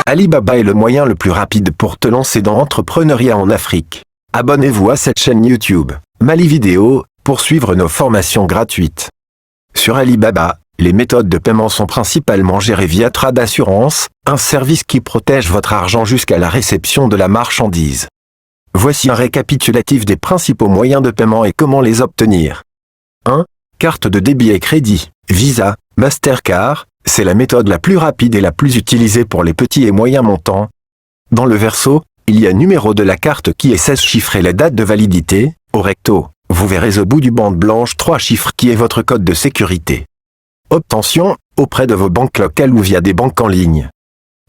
Alibaba est le moyen le plus rapide pour te lancer dans l'entrepreneuriat en Afrique. Abonnez-vous à cette chaîne YouTube, Mali Vidéo, pour suivre nos formations gratuites. Sur Alibaba, les méthodes de paiement sont principalement gérées via Trade Assurance, un service qui protège votre argent jusqu'à la réception de la marchandise. Voici un récapitulatif des principaux moyens de paiement et comment les obtenir. 1. Carte de débit et crédit, Visa, Mastercard, c'est la méthode la plus rapide et la plus utilisée pour les petits et moyens montants. Dans le verso, il y a numéro de la carte qui est 16 chiffres et la date de validité. Au recto, vous verrez au bout du bande blanche 3 chiffres qui est votre code de sécurité. Obtention, auprès de vos banques locales ou via des banques en ligne.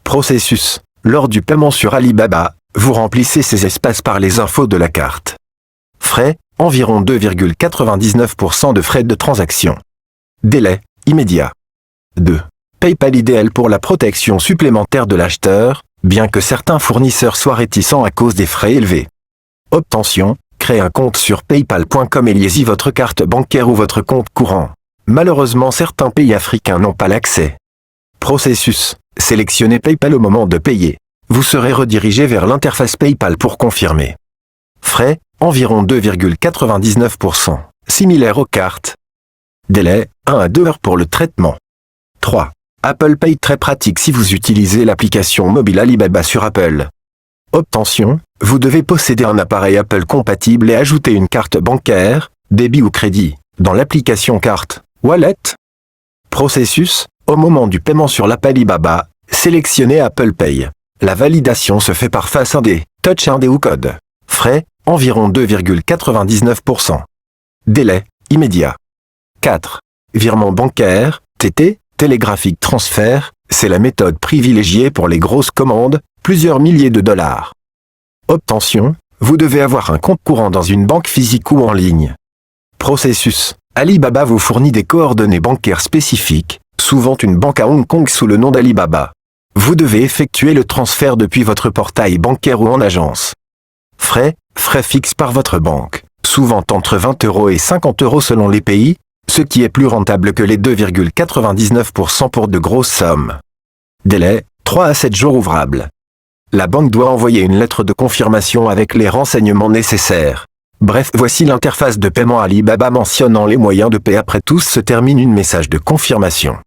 Processus, lors du paiement sur Alibaba, vous remplissez ces espaces par les infos de la carte. Frais, environ 2,99% de frais de transaction. Délai, immédiat. 2. PayPal idéal pour la protection supplémentaire de l'acheteur, bien que certains fournisseurs soient réticents à cause des frais élevés. Obtention, créez un compte sur paypal.com et liez-y votre carte bancaire ou votre compte courant. Malheureusement, certains pays africains n'ont pas l'accès. Processus, sélectionnez PayPal au moment de payer. Vous serez redirigé vers l'interface PayPal pour confirmer. Frais, environ 2,99%, similaire aux cartes. Délai, 1 à 2 heures pour le traitement. 3. Apple Pay très pratique si vous utilisez l'application mobile Alibaba sur Apple. Obtention, vous devez posséder un appareil Apple compatible et ajouter une carte bancaire, débit ou crédit, dans l'application carte, Wallet. Processus, au moment du paiement sur l'app Alibaba, sélectionnez Apple Pay. La validation se fait par Face ID, Touch ID ou code. Frais, environ 2,99%. Délai, immédiat. 4. Virement bancaire, TT, Télégraphique Transfert, c'est la méthode privilégiée pour les grosses commandes, plusieurs milliers de dollars. Obtention, vous devez avoir un compte courant dans une banque physique ou en ligne. Processus, Alibaba vous fournit des coordonnées bancaires spécifiques, souvent une banque à Hong Kong sous le nom d'Alibaba. Vous devez effectuer le transfert depuis votre portail bancaire ou en agence. Frais fixes par votre banque, souvent entre 20 € et 50 € selon les pays, ce qui est plus rentable que les 2,99% pour de grosses sommes. Délai, 3 à 7 jours ouvrables. La banque doit envoyer une lettre de confirmation avec les renseignements nécessaires. Bref, voici l'interface de paiement Alibaba mentionnant les moyens de paie. Après tous se termine une message de confirmation.